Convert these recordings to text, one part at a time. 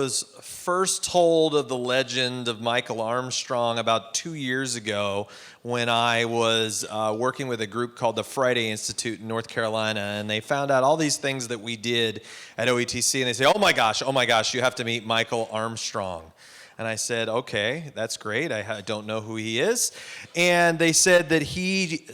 was first told of the legend of Michael Armstrong about 2 years ago when I was working with a group called the Friday Institute in North Carolina, and they found out all these things that we did at OETC, and they say, oh my gosh, you have to meet Michael Armstrong. And I said, okay, that's great. I don't know who he is. And they said that he,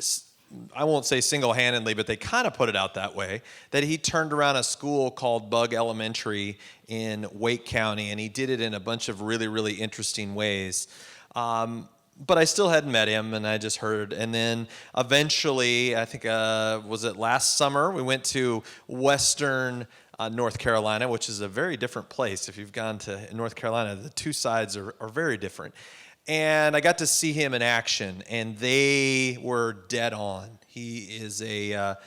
I won't say single-handedly, but they kind of put it out that way, that he turned around a school called Bugg Elementary in Wake County, and he did it in a bunch of really, really interesting ways. But I still hadn't met him, and I just heard. And then eventually, I think, was it last summer, we went to Western North Carolina, which is a very different place. If you've gone to North Carolina, the two sides are very different. And I got to see him in action, and they were dead on. He is a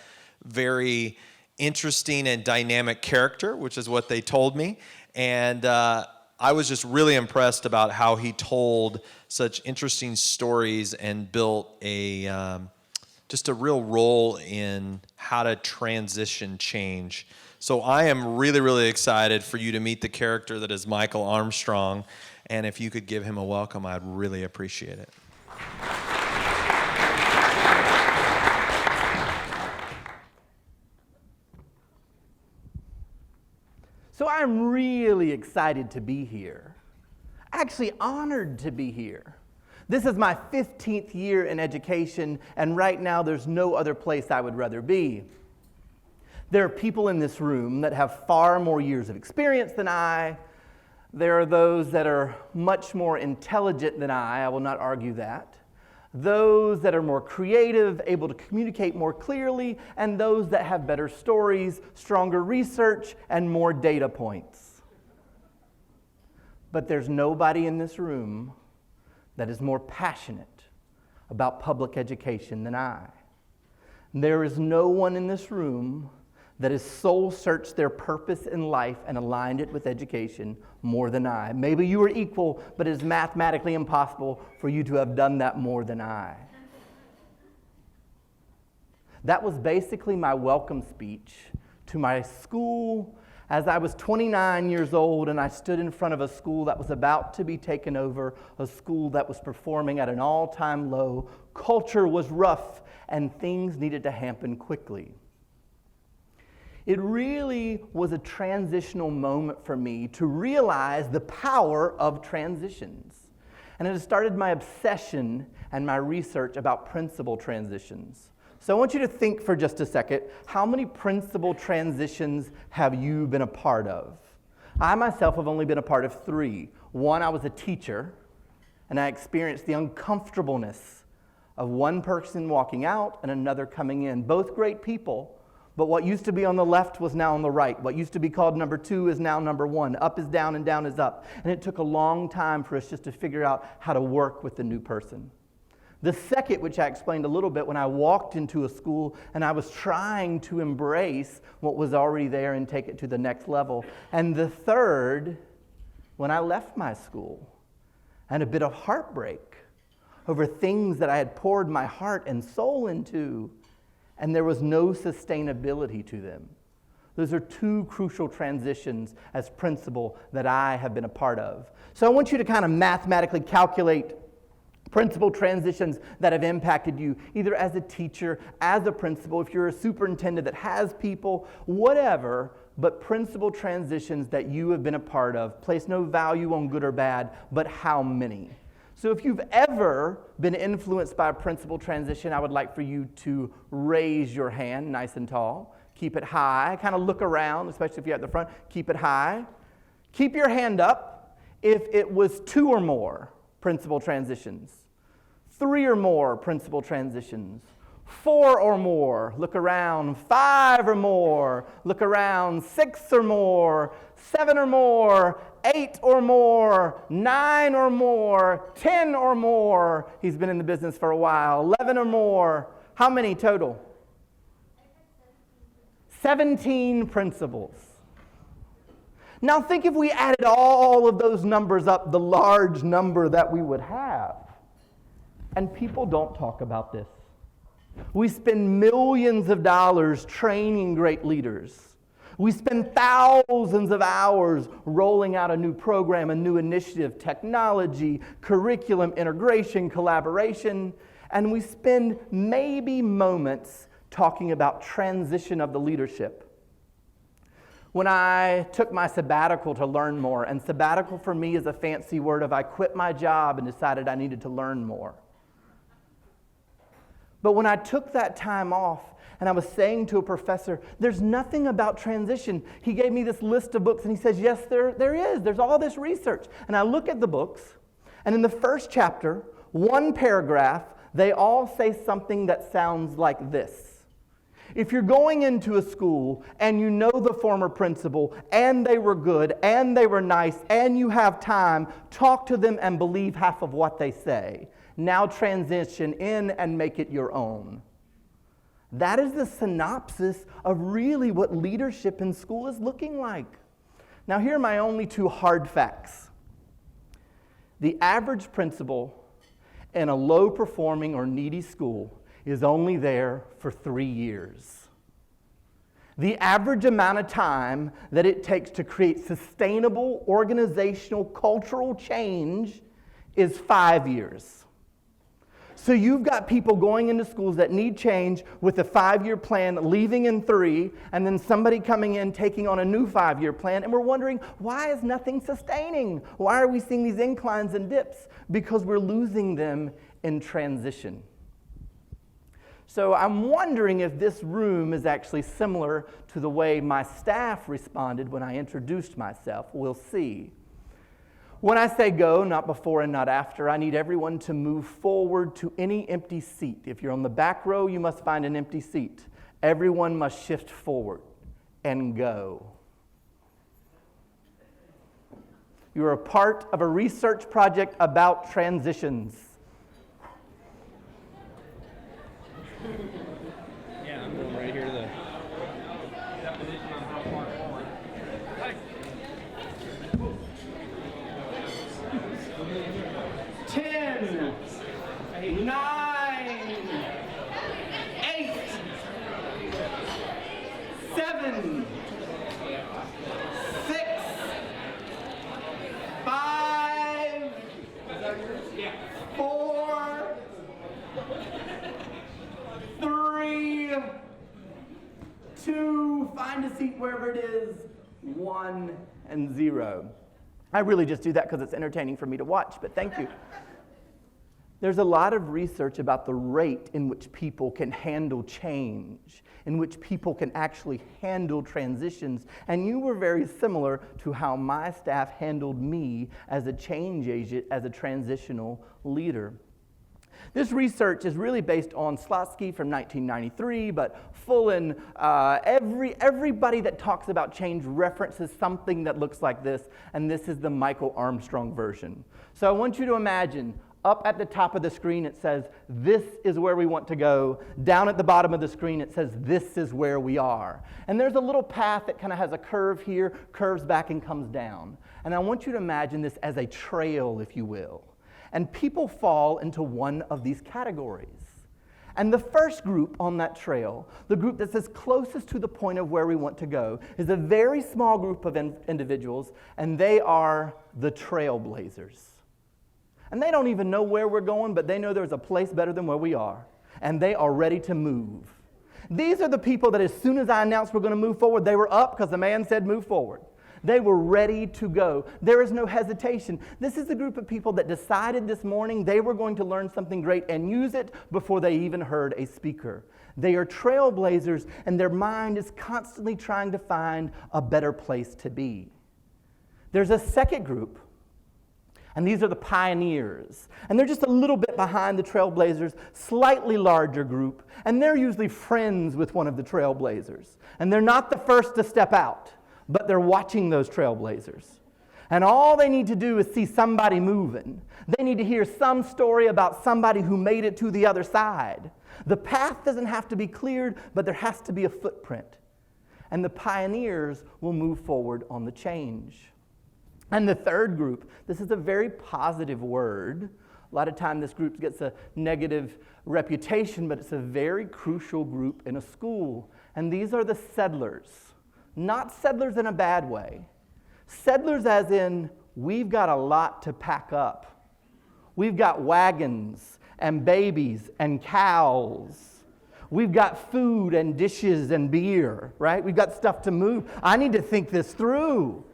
very interesting and dynamic character, which is what they told me. And I was just really impressed about how he told such interesting stories and built just a real role in how to transition change. So I am really, really excited for you to meet the character that is Michael Armstrong. And if you could give him a welcome, I'd really appreciate it. So I'm really excited to be here. Actually honored to be here. This is my 15th year in education, and right now there's no other place I would rather be. There are people in this room that have far more years of experience than I. There are those that are much more intelligent than I will not argue that. Those that are more creative, able to communicate more clearly, and those that have better stories, stronger research, and more data points. But there's nobody in this room that is more passionate about public education than I. There is no one in this room that has soul-searched their purpose in life and aligned it with education more than I. Maybe you are equal, but it is mathematically impossible for you to have done that more than I. That was basically my welcome speech to my school as I was 29 years old and I stood in front of a school that was about to be taken over, a school that was performing at an all-time low. Culture was rough and things needed to happen quickly. It really was a transitional moment for me to realize the power of transitions. And it has started my obsession and my research about principal transitions. So I want you to think for just a second, how many principal transitions have you been a part of? I myself have only been a part of 3. One, I was a teacher, and I experienced the uncomfortableness of one person walking out and another coming in. Both great people. But what used to be on the left was now on the right. What used to be called number 2 is now number 1. Up is down and down is up. And it took a long time for us just to figure out how to work with the new person. The second, which I explained a little bit, when I walked into a school and I was trying to embrace what was already there and take it to the next level. And the third, when I left my school and a bit of heartbreak over things that I had poured my heart and soul into, and there was no sustainability to them. Those are 2 crucial transitions as principal that I have been a part of. So I want you to kind of mathematically calculate principal transitions that have impacted you, either as a teacher, as a principal, if you're a superintendent that has people, whatever, but principal transitions that you have been a part of. Place no value on good or bad, but how many. So if you've ever been influenced by a principal transition, I would like for you to raise your hand nice and tall. Keep it high. Kind of look around, especially if you're at the front. Keep it high. Keep your hand up if it was 2 or more principal transitions, 3 or more principal transitions, 4 or more, look around, 5 or more, look around, 6 or more, 7 or more, 8 or more, 9 or more, 10 or more. He's been in the business for a while. 11 or more. How many total? 17 principles. Now think if we added all of those numbers up, the large number that we would have. And people don't talk about this. We spend millions of dollars training great leaders. We spend thousands of hours rolling out a new program, a new initiative, technology, curriculum, integration, collaboration, and we spend maybe moments talking about transition of the leadership. When I took my sabbatical to learn more, and sabbatical for me is a fancy word of I quit my job and decided I needed to learn more. But when I took that time off, and I was saying to a professor, there's nothing about transition. He gave me this list of books, and he says, yes, there is. There's all this research. And I look at the books, and in the first chapter, one paragraph, they all say something that sounds like this. If you're going into a school and you know the former principal and they were good and they were nice and you have time, talk to them and believe half of what they say. Now transition in and make it your own. That is the synopsis of really what leadership in school is looking like. Now here are my only two hard facts. The average principal in a low-performing or needy school is only there for 3 years. The average amount of time that it takes to create sustainable organizational cultural change is 5 years. So you've got people going into schools that need change with a 5-year plan, leaving in 3, and then somebody coming in taking on a new 5-year plan, and we're wondering, why is nothing sustaining? Why are we seeing these inclines and dips? Because we're losing them in transition. So I'm wondering if this room is actually similar to the way my staff responded when I introduced myself. We'll see. When I say go, not before and not after, I need everyone to move forward to any empty seat. If you're on the back row, you must find an empty seat. Everyone must shift forward and go. You are a part of a research project about transitions. Yeah, I'm going right here to the... 10, 9, 8, 7, 6, 5, 4, 3, 2, find a seat wherever it is, 1, and 0. I really just do that because it's entertaining for me to watch, but thank you. There's a lot of research about the rate in which people can handle change, in which people can actually handle transitions, and you were very similar to how my staff handled me as a change agent, as a transitional leader. This research is really based on Slotsky from 1993, but Fullen, everybody that talks about change references something that looks like this, and this is the Michael Armstrong version. So I want you to imagine, up at the top of the screen it says, this is where we want to go. Down at the bottom of the screen it says, this is where we are. And there's a little path that kind of has a curve here, curves back and comes down. And I want you to imagine this as a trail, if you will. And people fall into one of these categories. And the first group on that trail, the group that's as closest to the point of where we want to go, is a very small group of individuals, and they are the trailblazers. And they don't even know where we're going, but they know there's a place better than where we are. And they are ready to move. These are the people that as soon as I announced we're going to move forward, they were up because the man said move forward. They were ready to go. There is no hesitation. This is the group of people that decided this morning they were going to learn something great and use it before they even heard a speaker. They are trailblazers, and their mind is constantly trying to find a better place to be. There's a second group, and these are the pioneers. And they're just a little bit behind the trailblazers, slightly larger group, and they're usually friends with one of the trailblazers. And they're not the first to step out, but they're watching those trailblazers. And all they need to do is see somebody moving. They need to hear some story about somebody who made it to the other side. The path doesn't have to be cleared, but there has to be a footprint. And the pioneers will move forward on the change. And the third group, this is a very positive word. A lot of time this group gets a negative reputation, but it's a very crucial group in a school. And these are the settlers. Not settlers in a bad way. Settlers as in, we've got a lot to pack up. We've got wagons and babies and cows. We've got food and dishes and beer, right? We've got stuff to move. I need to think this through.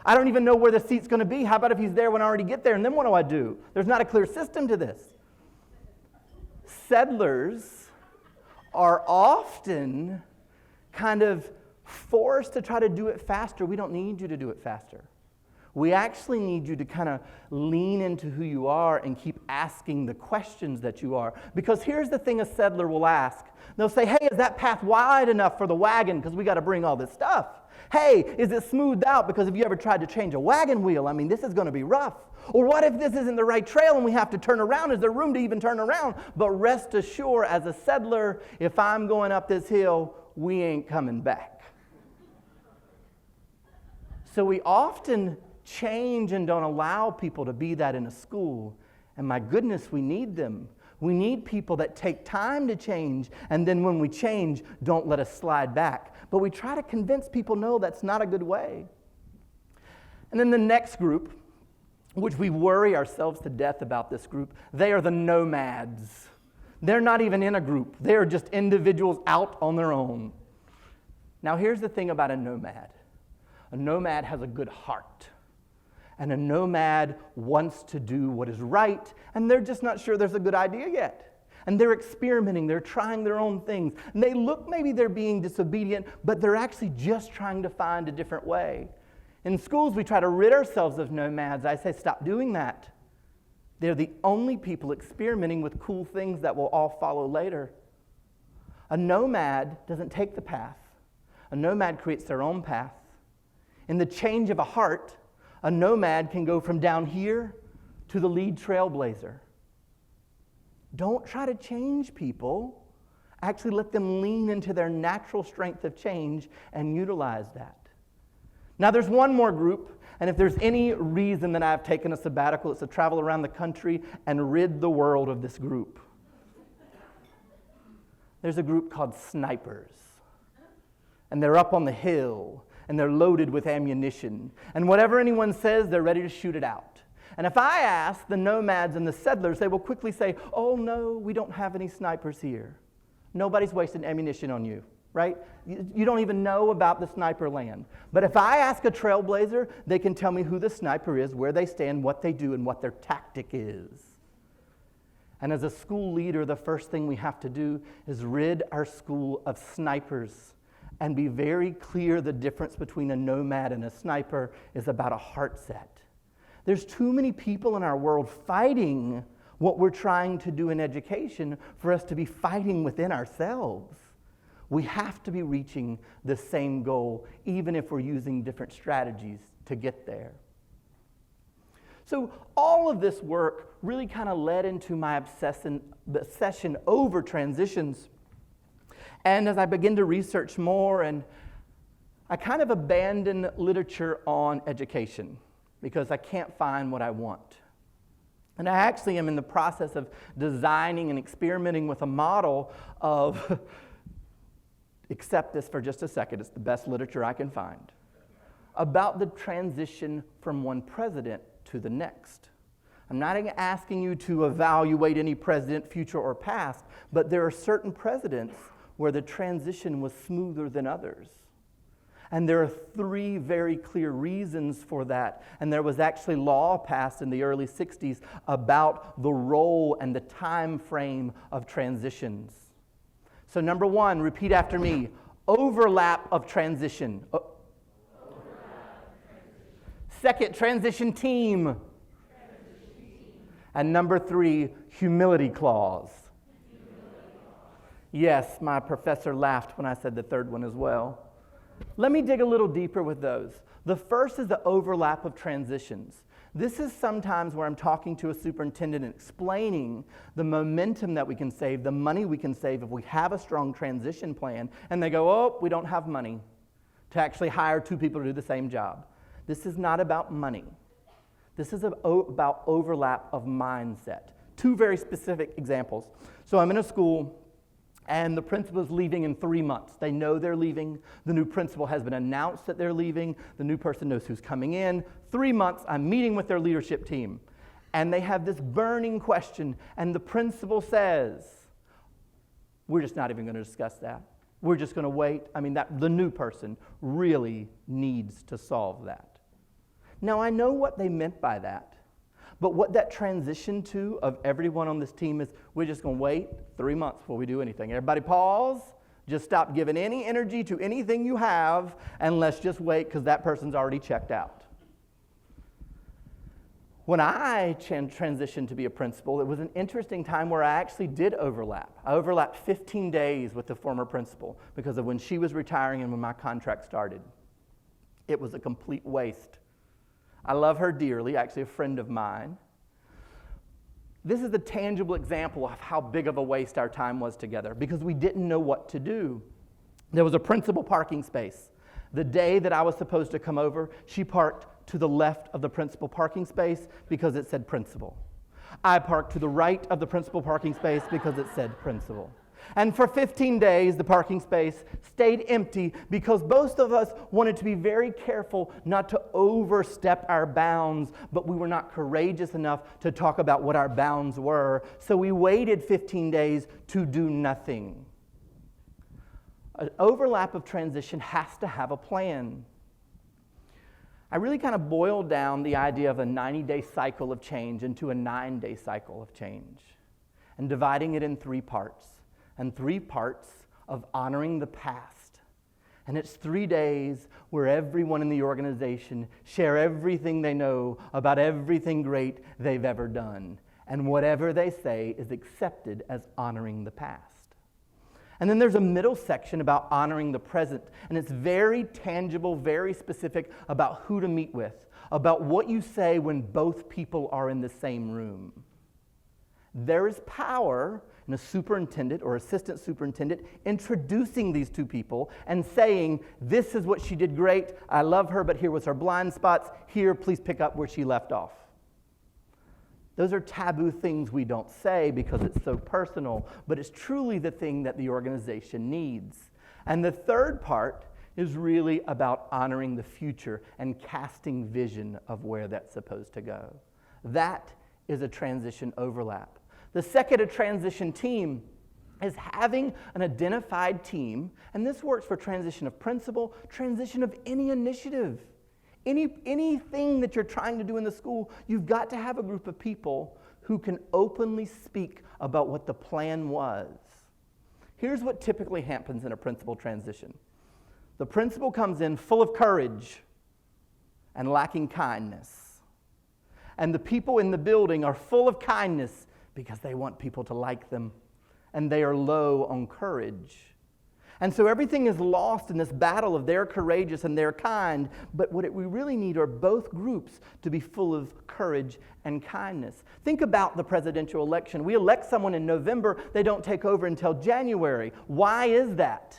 I don't even know where the seat's going to be. How about if he's there when I already get there, and then what do I do? There's not a clear system to this. Settlers are often kind of forced to try to do it faster. We don't need you to do it faster. We actually need you to kind of lean into who you are and keep asking the questions that you are. Because here's the thing a settler will ask. They'll say, hey, is that path wide enough for the wagon? Because we got to bring all this stuff. Hey, is it smoothed out? Because have you ever tried to change a wagon wheel? I mean, this is going to be rough. Or what if this isn't the right trail and we have to turn around? Is there room to even turn around? But rest assured, as a settler, if I'm going up this hill, we ain't coming back. So we often change and don't allow people to be that in a school. And my goodness, we need them. We need people that take time to change, and then when we change, don't let us slide back. But we try to convince people, no, that's not a good way. And then the next group, which we worry ourselves to death about this group, they are the nomads. They're not even in a group. They are just individuals out on their own. Now here's the thing about a nomad. A nomad has a good heart. And a nomad wants to do what is right, and they're just not sure there's a good idea yet. And they're experimenting, they're trying their own things. And they look maybe they're being disobedient, but they're actually just trying to find a different way. In schools, we try to rid ourselves of nomads. I say, stop doing that. They're the only people experimenting with cool things that will all follow later. A nomad doesn't take the path. A nomad creates their own path. In the change of a heart, a nomad can go from down here to the lead trailblazer. Don't try to change people. Actually let them lean into their natural strength of change and utilize that. Now there's one more group, and if there's any reason that I've taken a sabbatical, it's to travel around the country and rid the world of this group. There's a group called snipers. And they're up on the hill. And they're loaded with ammunition. And whatever anyone says, they're ready to shoot it out. And if I ask the nomads and the settlers, they will quickly say, oh no, we don't have any snipers here. Nobody's wasting ammunition on you, right? You don't even know about the sniper land. But if I ask a trailblazer, they can tell me who the sniper is, where they stand, what they do, and what their tactic is. And as a school leader, the first thing we have to do is rid our school of snipers. And be very clear the difference between a nomad and a sniper is about a heart set. There's too many people in our world fighting what we're trying to do in education for us to be fighting within ourselves. We have to be reaching the same goal, even if we're using different strategies to get there. So all of this work really kind of led into my obsession over transitions. And as I begin to research more, and I kind of abandon literature on education because I can't find what I want. And I actually am in the process of designing and experimenting with a model of, accept this for just a second, it's the best literature I can find, about the transition from one president to the next. I'm not asking you to evaluate any president, future or past, but there are certain presidents where the transition was smoother than others. And there are three very clear reasons for that. And there was actually law passed in the early 60s about the role and the time frame of transitions. So number one, repeat after me, overlap of transition. Second, transition team. And number three, humility clause. Yes, my professor laughed when I said the third one as well. Let me dig a little deeper with those. The first is the overlap of transitions. This is sometimes where I'm talking to a superintendent and explaining the momentum that we can save, the money we can save if we have a strong transition plan, and they go, oh, we don't have money to actually hire two people to do the same job. This is not about money. This is about overlap of mindset. Two very specific examples. So I'm in a school, And the principal is leaving in 3 months. They know they're leaving. The new principal has been announced that they're leaving. The new person knows who's coming in. 3 months, I'm meeting with their leadership team. And they have this burning question. And the principal says, we're just not even going to discuss that. We're just going to wait. I mean, the new person really needs to solve that. Now, I know what they meant by that. But what that transition to of everyone on this team is, we're just going to wait 3 months before we do anything. Everybody pause. Just stop giving any energy to anything you have, and let's just wait because that person's already checked out. When I transitioned to be a principal, it was an interesting time where I actually did overlap. I overlapped 15 days with the former principal because of when she was retiring and when my contract started. It was a complete waste. I love her dearly, actually a friend of mine. This is a tangible example of how big of a waste our time was together because we didn't know what to do. There was a principal parking space. The day that I was supposed to come over, she parked to the left of the principal parking space because it said principal. I parked to the right of the principal parking space because it said principal. And for 15 days, the parking space stayed empty because both of us wanted to be very careful not to overstep our bounds, but we were not courageous enough to talk about what our bounds were. So we waited 15 days to do nothing. An overlap of transition has to have a plan. I really kind of boiled down the idea of a 90-day cycle of change into a 9-day cycle of change and dividing it in 3 parts. And 3 parts of honoring the past. And it's 3 days where everyone in the organization share everything they know about everything great they've ever done. And whatever they say is accepted as honoring the past. And then there's a middle section about honoring the present. And it's very tangible, very specific about who to meet with, about what you say when both people are in the same room. There is power in a superintendent or assistant superintendent introducing these 2 people and saying, this is what she did great, I love her, but here was her blind spots, here, please pick up where she left off. Those are taboo things we don't say because it's so personal, but it's truly the thing that the organization needs. And the third part is really about honoring the future and casting vision of where that's supposed to go. That is a transition overlap. The second, a transition team, is having an identified team, and this works for transition of principal, transition of any initiative. Anything that you're trying to do in the school, you've got to have a group of people who can openly speak about what the plan was. Here's what typically happens in a principal transition. The principal comes in full of courage and lacking kindness. And the people in the building are full of kindness because they want people to like them, and they are low on courage. And so everything is lost in this battle of they're courageous and they're kind, but what we really need are both groups to be full of courage and kindness. Think about the presidential election. We elect someone in November, they don't take over until January. Why is that?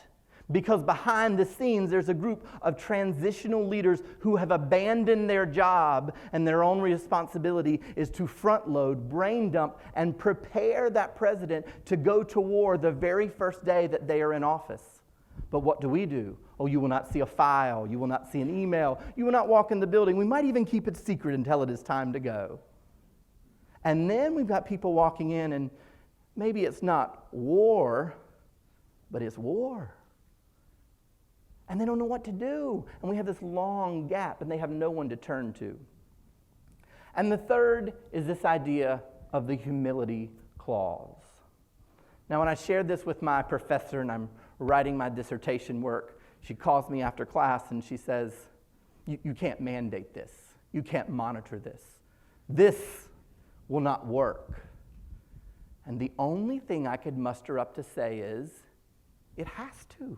Because behind the scenes, there's a group of transitional leaders who have abandoned their job, and their only responsibility is to front load, brain dump, and prepare that president to go to war the very first day that they are in office. But what do? Oh, you will not see a file. You will not see an email. You will not walk in the building. We might even keep it secret until it is time to go. And then we've got people walking in, and maybe it's not war, but it's war. And they don't know what to do. And we have this long gap, and they have no one to turn to. And the third is this idea of the humility clause. Now, when I shared this with my professor, and I'm writing my dissertation work, she calls me after class, and she says, you can't mandate this. You can't monitor this. This will not work. And the only thing I could muster up to say is, it has to.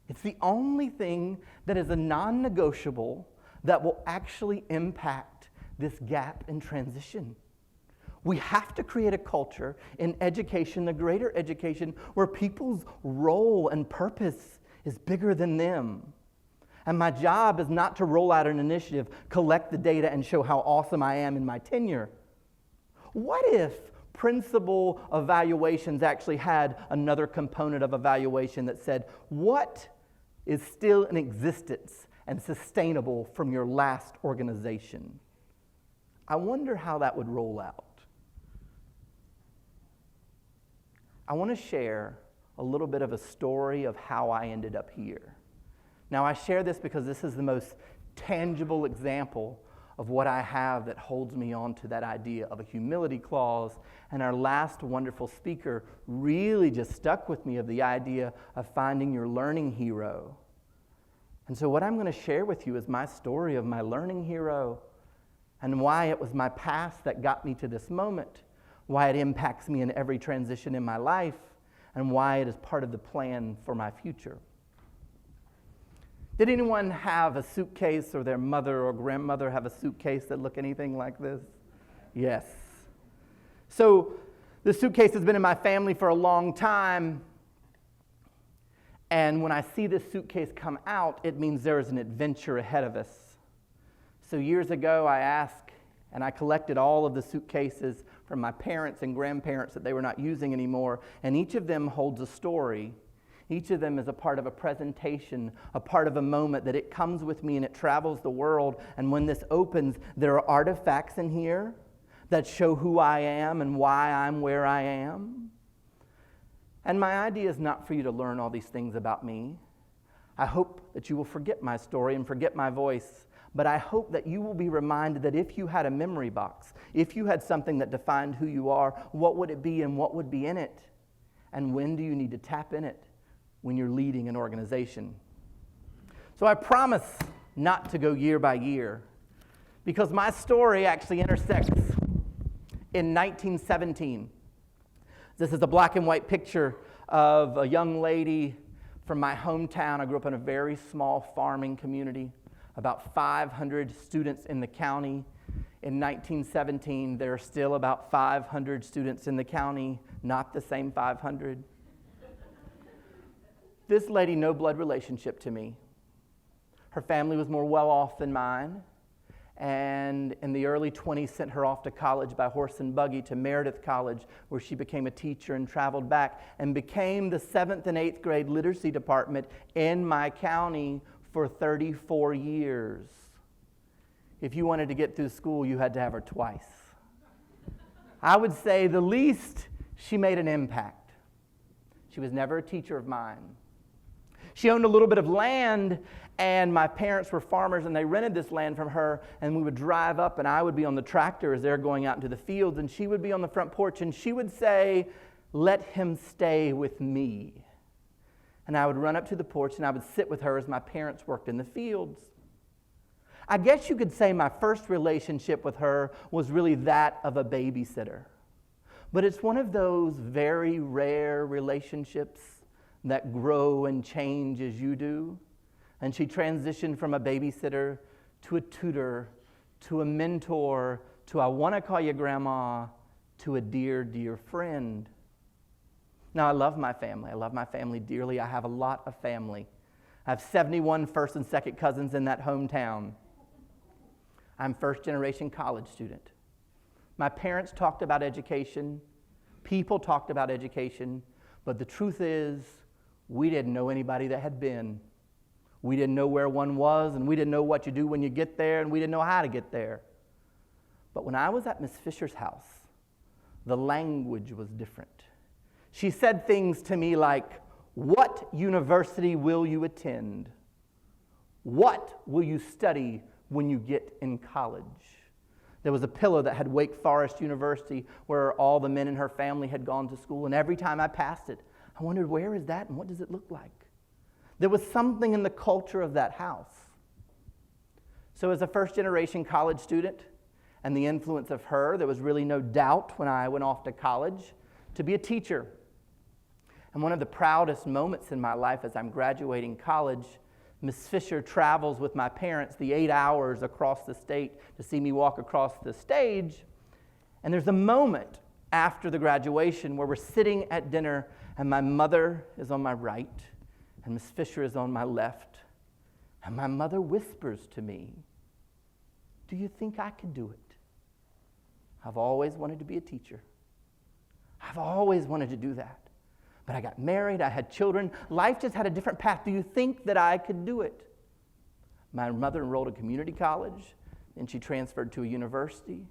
It's the only thing that is a non-negotiable that will actually impact this gap in transition. We have to create a culture in education, the greater education, where people's role and purpose is bigger than them. And my job is not to roll out an initiative, collect the data, and show how awesome I am in my tenure. What if principle of evaluations actually had another component of evaluation that said, what is still in existence and sustainable from your last organization? I wonder how that would roll out. I want to share a little bit of a story of how I ended up here. Now, I share this because this is the most tangible example of what I have that holds me on to that idea of a humility clause. And our last wonderful speaker really just stuck with me of the idea of finding your learning hero. And so what I'm going to share with you is my story of my learning hero and why it was my past that got me to this moment, why it impacts me in every transition in my life, and why it is part of the plan for my future. Did anyone have a suitcase, or their mother or grandmother have a suitcase that look anything like this? Yes. So the suitcase has been in my family for a long time, and when I see this suitcase come out, it means there is an adventure ahead of us. So years ago, I asked, and I collected all of the suitcases from my parents and grandparents that they were not using anymore, and each of them holds a story. Each of them is a part of a presentation, a part of a moment that it comes with me and it travels the world. And when this opens, there are artifacts in here that show who I am and why I'm where I am. And my idea is not for you to learn all these things about me. I hope that you will forget my story and forget my voice. But I hope that you will be reminded that if you had a memory box, if you had something that defined who you are, what would it be and what would be in it? And when do you need to tap in it? When you're leading an organization. So I promise not to go year by year, because my story actually intersects in 1917. This is a black and white picture of a young lady from my hometown. I grew up in a very small farming community, about 500 students in the county. In 1917, there are still about 500 students in the county, not the same 500. This lady, no blood relationship to me. Her family was more well off than mine, and in the early 20s sent her off to college by horse and buggy to Meredith College, where she became a teacher and traveled back and became the 7th and 8th grade literacy department in my county for 34 years. If you wanted to get through school, you had to have her twice. I would say the least, she made an impact. She was never a teacher of mine. She owned a little bit of land, and my parents were farmers, and they rented this land from her, and we would drive up, and I would be on the tractor as they're going out into the fields, and she would be on the front porch, and she would say, "Let him stay with me." And I would run up to the porch, and I would sit with her as my parents worked in the fields. I guess you could say my first relationship with her was really that of a babysitter. But it's one of those very rare relationships that grow and change as you do. And she transitioned from a babysitter to a tutor, to a mentor, to I want to call you grandma, to a dear, dear friend. Now, I love my family. I love my family dearly. I have a lot of family. I have 71 first and second cousins in that hometown. I'm first generation college student. My parents talked about education. People talked about education. But the truth is, we didn't know anybody that had been. We didn't know where one was, and we didn't know what you do when you get there, and we didn't know how to get there. But when I was at Miss Fisher's house, the language was different. She said things to me like, "What university will you attend? What will you study when you get in college?" There was a pillar that had Wake Forest University where all the men in her family had gone to school, and every time I passed it, I wondered, where is that and what does it look like? There was something in the culture of that house. So as a first-generation college student and the influence of her, there was really no doubt when I went off to college to be a teacher. And one of the proudest moments in my life as I'm graduating college, Miss Fisher travels with my parents the 8 hours across the state to see me walk across the stage. And there's a moment after the graduation where we're sitting at dinner, and my mother is on my right, and Miss Fisher is on my left. And my mother whispers to me, "Do you think I could do it? I've always wanted to be a teacher." I've always wanted to do that. But I got married, I had children. Life just had a different path. Do you think that I could do it? My mother enrolled at community college, and she transferred to a university.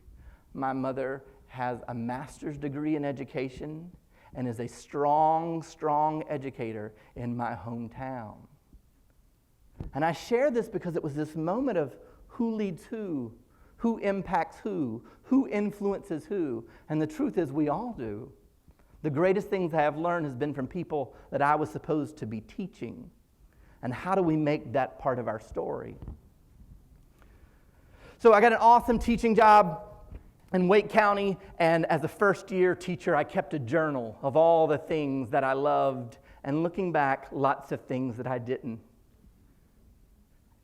My mother has a master's degree in education and is a strong, strong educator in my hometown. And I share this because it was this moment of who leads who impacts who influences who. And the truth is, we all do. The greatest things I have learned has been from people that I was supposed to be teaching. And how do we make that part of our story? So I got an awesome teaching job in Wake County, and as a first-year teacher, I kept a journal of all the things that I loved, and looking back, lots of things that I didn't.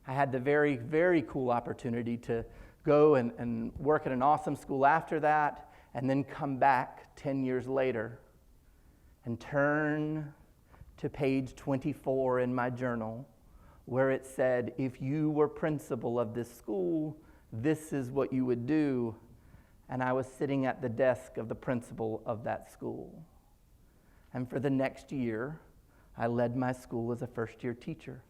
I had the very, very cool opportunity to go and work at an awesome school after that, and then come back 10 years later and turn to page 24 in my journal, where it said, if you were principal of this school, this is what you would do. And I was sitting at the desk of the principal of that school. And for the next year, I led my school as a first-year teacher.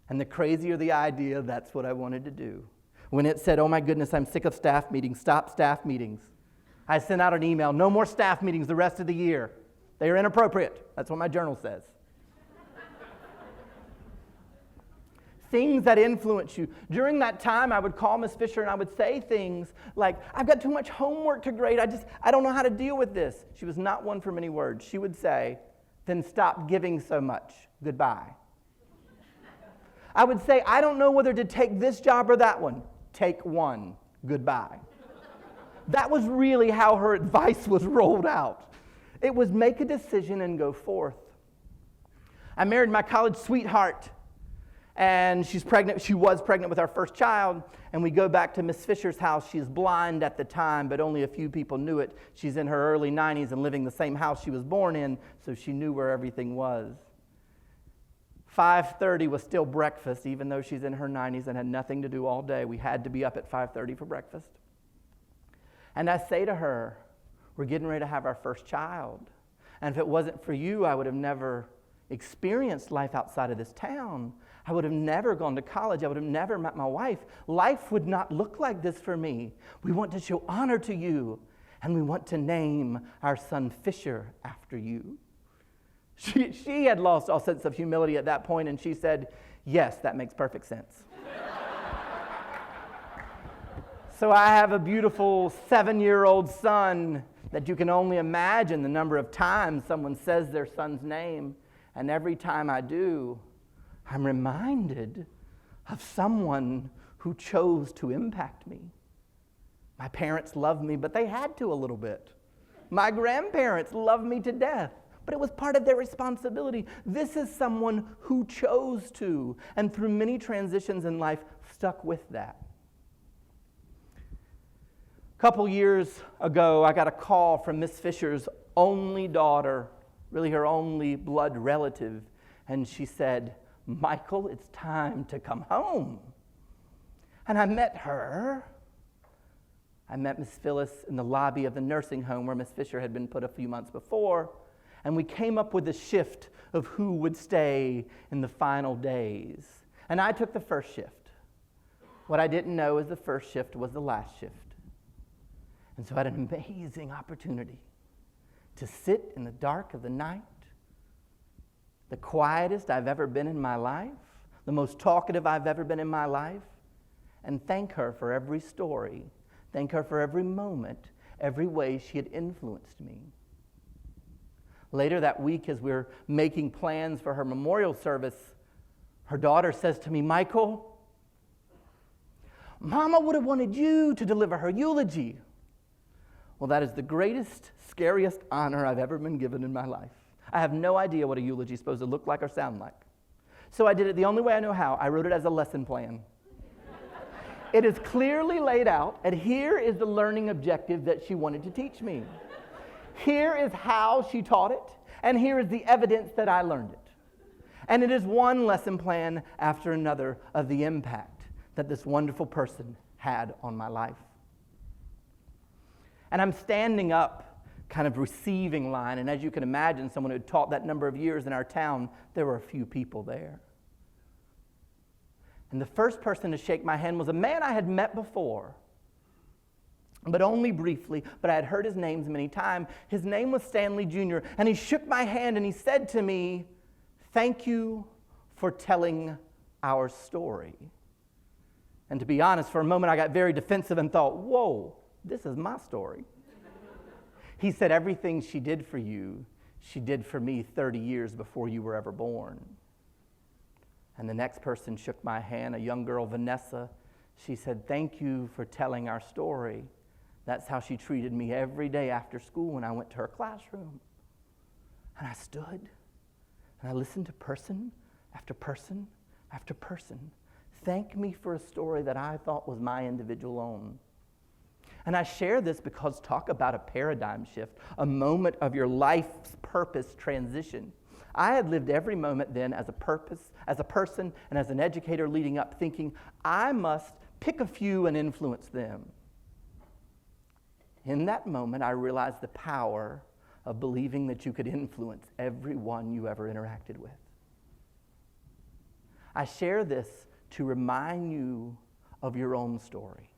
And the crazier the idea, that's what I wanted to do. When it said, oh my goodness, I'm sick of staff meetings, stop staff meetings, I sent out an email, no more staff meetings the rest of the year. They are inappropriate. That's what my journal says. Things that influence you. During that time, I would call Miss Fisher and I would say things like, I've got too much homework to grade. I don't know how to deal with this. She was not one for many words. She would say, then stop giving so much. Goodbye. I would say, I don't know whether to take this job or that one. Take one. Goodbye. That was really how her advice was rolled out. It was make a decision and go forth. I married my college sweetheart, and she's pregnant. She was pregnant with our first child, and we go back to Miss Fisher's house. She's blind at the time, but only a few people knew it. She's in her early 90s and living the same house she was born in, so she knew where everything was. 5:30 was still breakfast, even though she's in her 90s and had nothing to do all day. We had to be up at 5:30 for breakfast. And I say to her, we're getting ready to have our first child. And if it wasn't for you, I would have never experienced life outside of this town. I would have never gone to college. I would have never met my wife. Life would not look like this for me. We want to show honor to you, and we want to name our son Fisher after you. She had lost all sense of humility at that point, and she said, yes, that makes perfect sense. So I have a beautiful 7-year-old son that you can only imagine the number of times someone says their son's name. And every time I do, I'm reminded of someone who chose to impact me. My parents loved me, but they had to a little bit. My grandparents loved me to death, but it was part of their responsibility. This is someone who chose to, and through many transitions in life, stuck with that. A couple years ago, I got a call from Miss Fisher's only daughter, really her only blood relative, and she said, Michael, it's time to come home. And I met her. I met Miss Phyllis in the lobby of the nursing home where Miss Fisher had been put a few months before, and we came up with a shift of who would stay in the final days. And I took the first shift. What I didn't know is the first shift was the last shift. And so I had an amazing opportunity to sit in the dark of the night, the quietest I've ever been in my life, the most talkative I've ever been in my life, and thank her for every story, thank her for every moment, every way she had influenced me. Later that week, as we're making plans for her memorial service, her daughter says to me, Michael, Mama would have wanted you to deliver her eulogy. Well, that is the greatest, scariest honor I've ever been given in my life. I have no idea what a eulogy is supposed to look like or sound like. So I did it the only way I know how. I wrote it as a lesson plan. It is clearly laid out, and here is the learning objective that she wanted to teach me. Here is how she taught it, and here is the evidence that I learned it. And it is one lesson plan after another of the impact that this wonderful person had on my life. And I'm standing up kind of receiving line. And as you can imagine, someone who had taught that number of years in our town, there were a few people there. And the first person to shake my hand was a man I had met before, but only briefly, but I had heard his names many times. His name was Stanley Jr., and he shook my hand and he said to me, "Thank you for telling our story." And to be honest, for a moment I got very defensive and thought, whoa, this is my story. He said, "Everything she did for you, she did for me 30 years before you were ever born." And the next person shook my hand, a young girl, Vanessa. She said, "Thank you for telling our story." That's how she treated me every day after school when I went to her classroom. And I stood and I listened to person after person after person thank me for a story that I thought was my individual own. And I share this because talk about a paradigm shift, a moment of your life's purpose transition. I had lived every moment then as a purpose, as a person, and as an educator leading up, thinking I must pick a few and influence them. In that moment, I realized the power of believing that you could influence everyone you ever interacted with. I share this to remind you of your own story.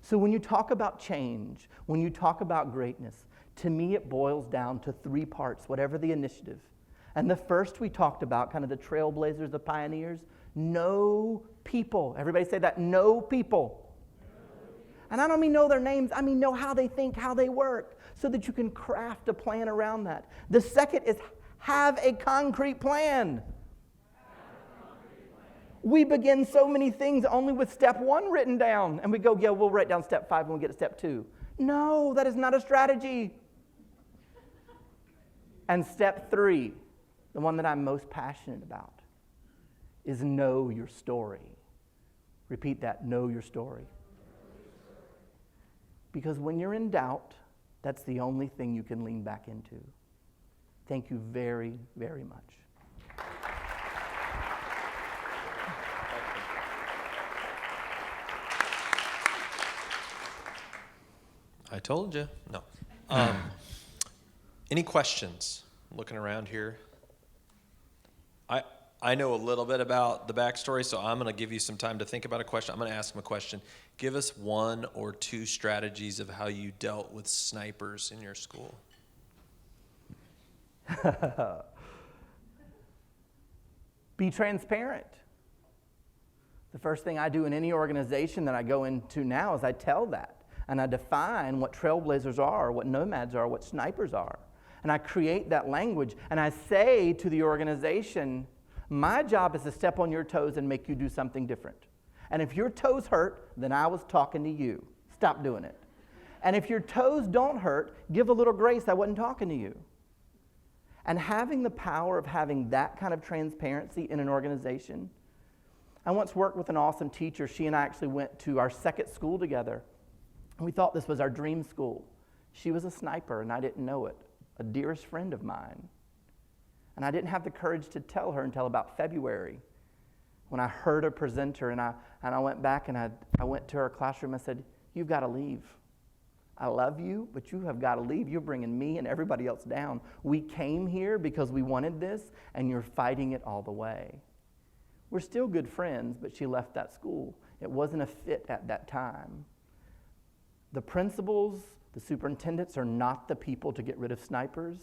So when you talk about change, when you talk about greatness, to me it boils down to three parts, whatever the initiative. And the first we talked about, kind of the trailblazers, the pioneers, know people. Everybody say that, know people. And I don't mean know their names, I mean know how they think, how they work, so that you can craft a plan around that. The second is have a concrete plan. We begin so many things only with step 1 written down, and we go, yeah, we'll write down step 5 when we get to step 2. No, that is not a strategy. And step 3, the one that I'm most passionate about, is know your story. Repeat that, know your story. Because when you're in doubt, that's the only thing you can lean back into. Thank you very, very much. I told you. No. Any questions? Looking around here. I know a little bit about the backstory, so I'm going to give you some time to think about a question. I'm going to ask him a question. Give us 1 or 2 strategies of how you dealt with snipers in your school. Be transparent. The first thing I do in any organization that I go into now is I tell that. And I define what trailblazers are, what nomads are, what snipers are. And I create that language. And I say to the organization, my job is to step on your toes and make you do something different. And if your toes hurt, then I was talking to you. Stop doing it. And if your toes don't hurt, give a little grace, I wasn't talking to you. And having the power of having that kind of transparency in an organization. I once worked with an awesome teacher. She and I actually went to our second school together. We thought this was our dream school. She was a sniper, and I didn't know it, a dearest friend of mine. And I didn't have the courage to tell her until about February when I heard a presenter, and I went back and I went to her classroom. I said, "You've got to leave. I love you, but you have got to leave. You're bringing me and everybody else down. We came here because we wanted this, and you're fighting it all the way." We're still good friends, but she left that school. It wasn't a fit at that time. The principals, the superintendents are not the people to get rid of snipers.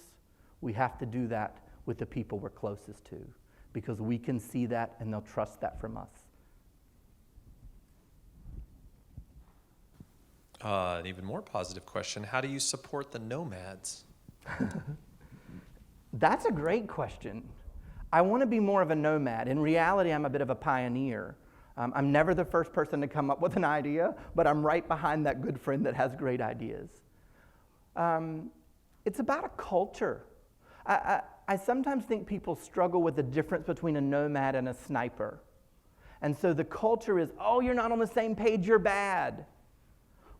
We have to do that with the people we're closest to because we can see that and they'll trust that from us. An even more positive question. How do you support the Nomads? That's a great question. I want to be more of a nomad. In reality, I'm a bit of a pioneer. I'm never the first person to come up with an idea, but I'm right behind that good friend that has great ideas. It's about a culture. I sometimes think people struggle with the difference between a nomad and a sniper. And so the culture is, oh, you're not on the same page, you're bad.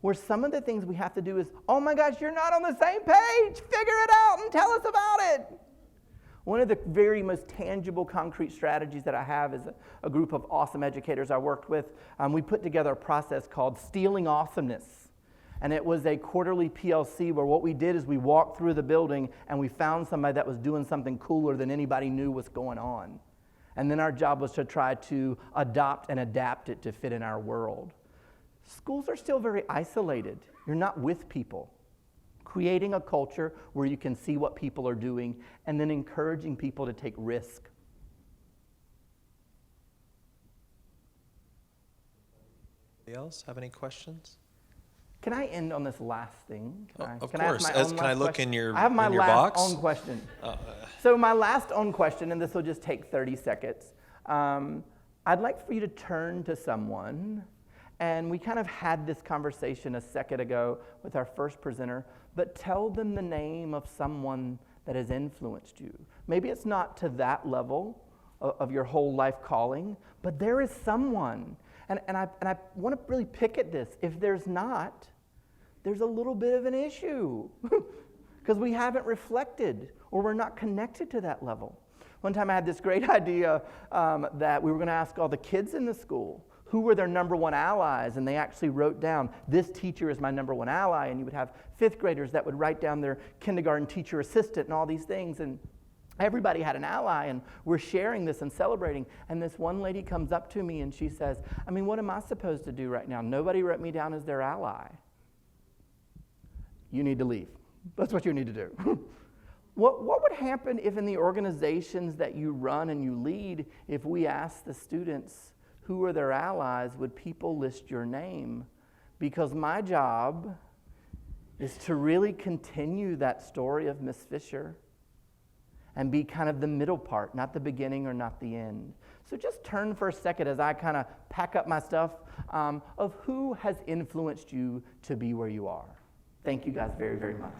Where some of the things we have to do is, oh my gosh, you're not on the same page, figure it out and tell us about it. One of the very most tangible, concrete strategies that I have is a group of awesome educators I worked with. We put together a process called Stealing Awesomeness. And it was a quarterly PLC where what we did is we walked through the building and we found somebody that was doing something cooler than anybody knew was going on. And then our job was to try to adopt and adapt it to fit in our world. Schools are still very isolated. You're not with people. Creating a culture where you can see what people are doing and then encouraging people to take risk. Anybody else have any questions? Can I end on this last thing? Of Can I ask course. my Can own I last look question? in your I have my last box? own question. So my last own question, and this will just take 30 seconds. I'd like for you to turn to someone, and we kind of had this conversation a second ago with our first presenter, but tell them the name of someone that has influenced you. Maybe it's not to that level of your whole life calling, but there is someone. And I want to really pick at this. If there's not, there's a little bit of an issue because we haven't reflected or we're not connected to that level. One time I had this great idea that we were going to ask all the kids in the school who were their number one allies, and they actually wrote down, this teacher is my number one ally, and you would have fifth graders that would write down their kindergarten teacher assistant and all these things, and everybody had an ally, and we're sharing this and celebrating. And this one lady comes up to me and she says, I mean, what am I supposed to do right now? Nobody wrote me down as their ally. You need to leave. That's what you need to do. What would happen if in the organizations that you run and you lead, if we asked the students who are their allies, would people list your name? Because my job is to really continue that story of Miss Fisher and be kind of the middle part, not the beginning or not the end. So just turn for a second as I kind of pack up my stuff of who has influenced you to be where you are. Thank you guys very, very much.